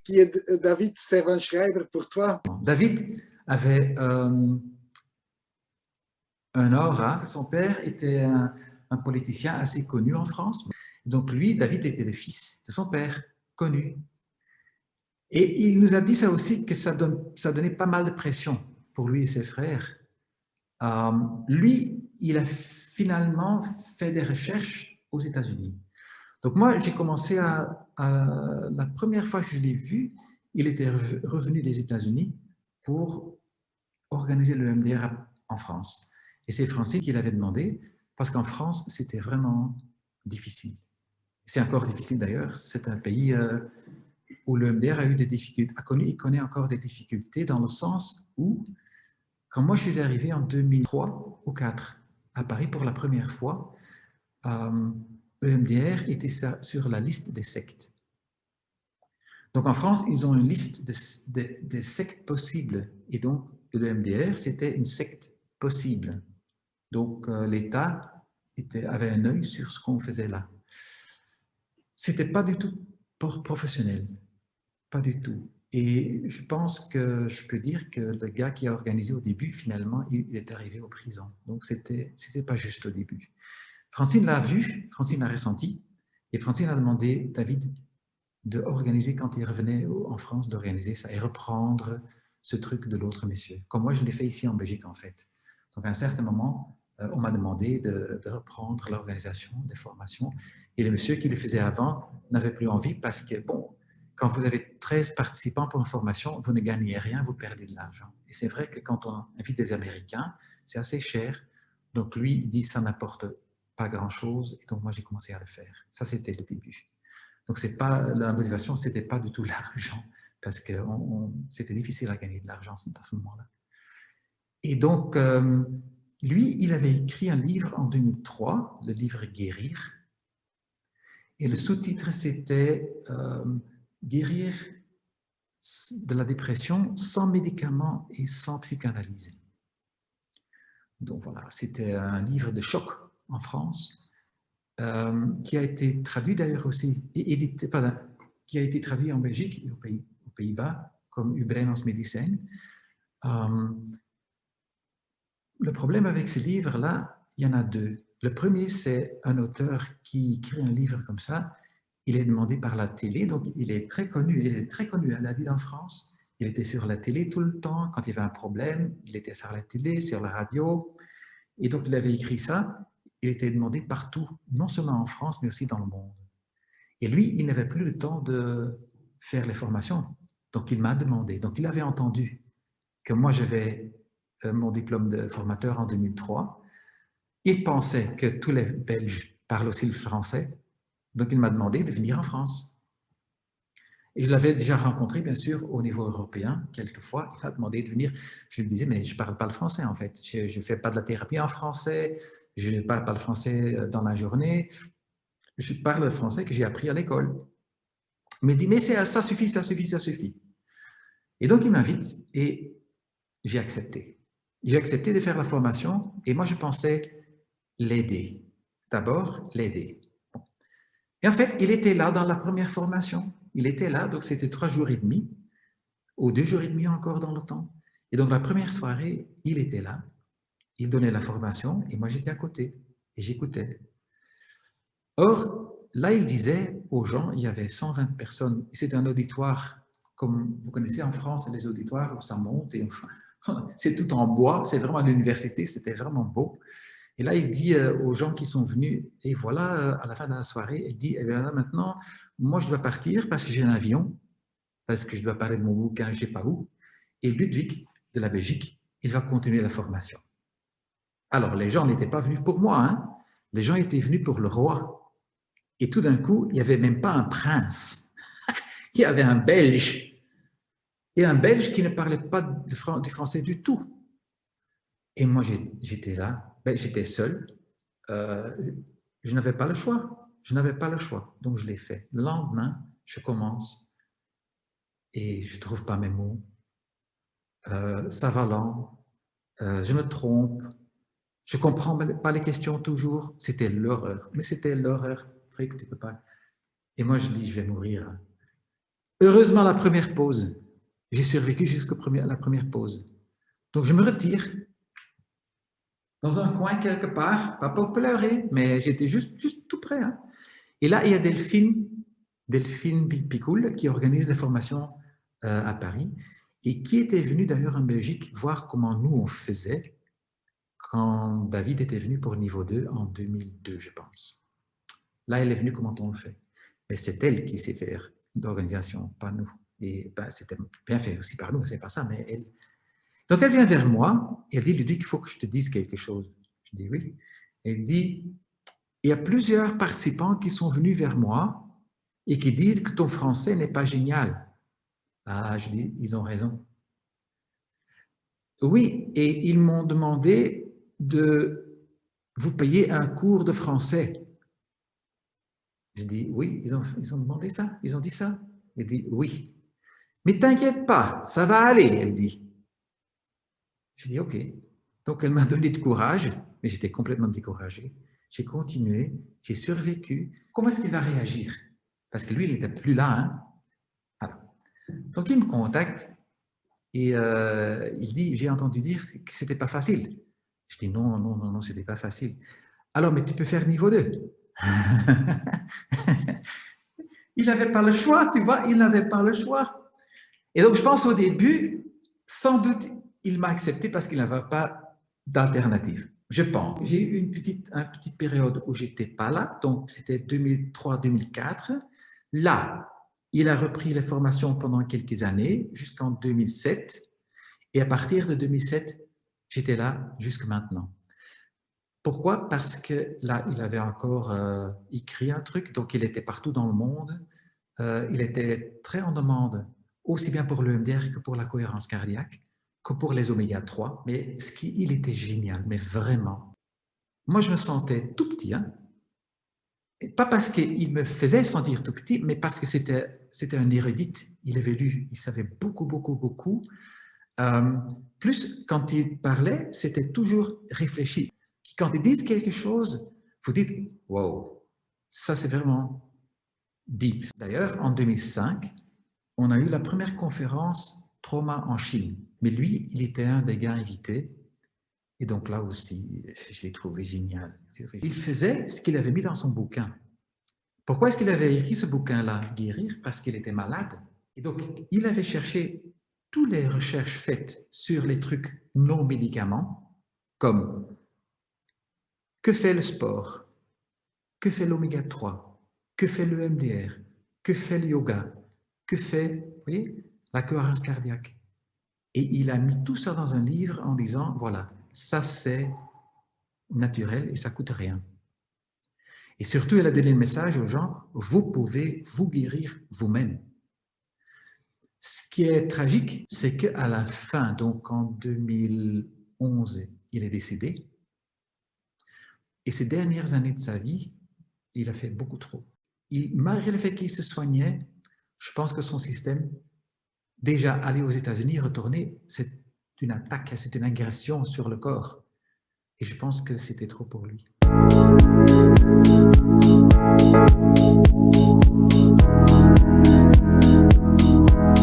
Qui est David Servan-Schreiber pour toi? David avait un aura. Son père était un politicien assez connu en France. Donc lui, David, était le fils de son père, connu. Et il nous a dit ça aussi, que ça donnait pas mal de pression pour lui et ses frères. Lui, il a finalement fait des recherches aux États-Unis. Donc moi, j'ai commencé la première fois que je l'ai vu, il était revenu des États-Unis pour organiser le MDR en France. Et c'est Francine qui l'avait demandé, parce qu'en France, c'était vraiment difficile. C'est encore difficile d'ailleurs. C'est un pays où le MDR a eu des difficultés, il connaît encore des difficultés dans le sens où, quand moi je suis arrivé en 2003 ou 2004 à Paris pour la première fois, le MDR était sur la liste des sectes. Donc en France, ils ont une liste des sectes possibles. Et donc, le MDR, c'était une secte possible. Donc, l'État avait un œil sur ce qu'on faisait là. C'était pas du tout professionnel. Pas du tout. Et je pense que je peux dire que le gars qui a organisé au début, finalement, il est arrivé aux prisons. Donc, c'était pas juste au début. Francine l'a vu, Francine l'a ressenti, et Francine a demandé à David d'organiser, quand il revenait en France, d'organiser ça et reprendre ce truc de l'autre monsieur. Comme moi, je l'ai fait ici en Belgique, en fait. Donc, à un certain moment, on m'a demandé de reprendre l'organisation des formations. Et le monsieur qui le faisait avant n'avait plus envie parce que, bon, quand vous avez 13 participants pour une formation, vous ne gagnez rien, vous perdez de l'argent. Et c'est vrai que quand on invite des Américains, c'est assez cher. Donc, lui, il dit, ça n'apporte pas grand-chose. Et donc, moi, j'ai commencé à le faire. Ça, c'était le début. Donc, la motivation, ce n'était pas du tout l'argent, parce que c'était difficile à gagner de l'argent à ce moment-là. Et donc, lui, il avait écrit un livre en 2003, le livre Guérir, et le sous-titre, c'était Guérir de la dépression sans médicaments et sans psychanalyse. Donc voilà, c'était un livre de choc en France, qui a été traduit d'ailleurs aussi, qui a été traduit en Belgique et aux Pays-Bas, comme Ubrenans Medicijn. Le problème avec ce livre-là, il y en a deux. Le premier, c'est un auteur qui écrit un livre comme ça. Il est demandé par la télé, donc il est très connu à la ville en France. Il était sur la télé tout le temps. Quand il y avait un problème, il était sur la télé, sur la radio. Et donc, il avait écrit ça. Il était demandé partout, non seulement en France, mais aussi dans le monde. Et lui, il n'avait plus le temps de faire les formations. Donc, il m'a demandé. Donc, il avait entendu que moi, j'avais mon diplôme de formateur en 2003. Il pensait que tous les Belges parlent aussi le français. Donc, il m'a demandé de venir en France. Et je l'avais déjà rencontré, bien sûr, au niveau européen, quelquefois. Il a demandé de venir. Je lui disais, mais je ne parle pas le français, en fait. Je ne fais pas de la thérapie en français. Je ne parle pas le français dans la journée. Je parle le français que j'ai appris à l'école. Il me dit, mais ça suffit, ça suffit, ça suffit. Et donc, il m'invite et j'ai accepté. J'ai accepté de faire la formation et moi, je pensais l'aider. D'abord, l'aider. Et en fait, il était là dans la première formation. Il était là, donc c'était 3 jours et demi, ou 2 jours et demi encore dans le temps. Et donc, la première soirée, il était là, il donnait la formation, et moi, j'étais à côté, et j'écoutais. Or, là, il disait aux gens, il y avait 120 personnes, et c'est un auditoire, comme vous connaissez en France, les auditoires où ça monte, et c'est tout en bois, c'est vraiment l'université, c'était vraiment beau. Et là, il dit aux gens qui sont venus, et voilà, à la fin de la soirée, il dit, eh bien là, maintenant, moi, je dois partir parce que j'ai un avion, parce que je dois parler de mon bouquin, je ne sais pas où, et Ludwig, de la Belgique, il va continuer la formation. Alors, les gens n'étaient pas venus pour moi, hein. Les gens étaient venus pour le roi. Et tout d'un coup, il n'y avait même pas un prince, il y avait un Belge, et un Belge qui ne parlait pas du français du tout. Et moi, j'étais là, j'étais seul, je n'avais pas le choix. Je n'avais pas le choix, donc je l'ai fait. Le lendemain, je commence et je ne trouve pas mes mots. Ça va lent, je me trompe, Je ne comprends pas les questions toujours. C'était l'horreur. Mais c'était l'horreur. Frick, tu peux pas. Et moi, je dis, je vais mourir. Heureusement, la première pause. J'ai survécu jusqu'à la première pause. Donc, je me retire dans un coin quelque part, pas pour pleurer, mais j'étais juste tout près. Hein. Et là, il y a Delphine Picoul, qui organise les formations à Paris et qui était venue d'ailleurs en Belgique voir comment nous on faisait quand David était venu pour niveau 2 en 2002, je pense. Là, elle est venue comment on le fait. Mais c'est elle qui sait faire l'organisation, pas nous. Et ben, c'était bien fait aussi par nous, c'est pas ça, mais elle. Donc, elle vient vers moi et elle dit, Ludwig, il faut que je te dise quelque chose. Je dis oui. Elle dit, il y a plusieurs participants qui sont venus vers moi et qui disent que ton français n'est pas génial. Ah, je dis, ils ont raison. Oui, et ils m'ont demandé de vous payer un cours de français. Je dis, oui, ils ont demandé ça, ils ont dit ça. Elle dit, oui. Mais t'inquiète pas, ça va aller, elle dit. Je dis, ok. Donc, elle m'a donné de courage, mais j'étais complètement découragé. J'ai continué, j'ai survécu. Comment est-ce qu'il va réagir? Parce que lui, il n'était plus là. Hein? Alors, donc, il me contacte et il dit, j'ai entendu dire que ce n'était pas facile. Je dis, non, ce n'était pas facile. Alors, mais tu peux faire niveau 2. Il n'avait pas le choix, tu vois, il n'avait pas le choix. Et donc, je pense au début, sans doute, il m'a accepté parce qu'il n'avait pas d'alternative. Je pense. J'ai eu une petite période où je n'étais pas là, donc c'était 2003-2004. Là, il a repris les formations pendant quelques années, jusqu'en 2007. Et à partir de 2007, j'étais là jusqu'à maintenant. Pourquoi? Parce que là, il avait encore écrit un truc, donc il était partout dans le monde. Il était très en demande, aussi bien pour le MDR que pour la cohérence cardiaque, que pour les oméga 3. Mais il était génial, mais vraiment. Moi, je me sentais tout petit. Hein? Et pas parce qu'il me faisait sentir tout petit, mais parce que c'était un érudite. Il avait lu, il savait beaucoup. Plus, quand il parlait, c'était toujours réfléchi. Quand ils disent quelque chose, vous dites « wow, ça c'est vraiment deep ». D'ailleurs, en 2005, on a eu la première conférence trauma en Chine. Mais lui, il était un des gars invités. Et donc là aussi, je l'ai trouvé génial. Il faisait ce qu'il avait mis dans son bouquin. Pourquoi est-ce qu'il avait écrit ce bouquin-là, Guérir? Parce qu'il était malade. Et donc, il avait cherché toutes les recherches faites sur les trucs non médicaments, comme que fait le sport, que fait l'oméga 3, que fait le MDR, que fait le yoga, que fait, vous voyez, la cohérence cardiaque. Et il a mis tout ça dans un livre en disant, voilà, ça c'est naturel et ça coûte rien. Et surtout, il a donné le message aux gens, vous pouvez vous guérir vous-même. Ce qui est tragique, c'est qu'à la fin, donc en 2011, il est décédé. Et ces dernières années de sa vie, il a fait beaucoup trop. Malgré le fait qu'il se soignait, je pense que son système, déjà aller aux États-Unis, retourner, c'est une attaque, c'est une agression sur le corps. Et je pense que c'était trop pour lui.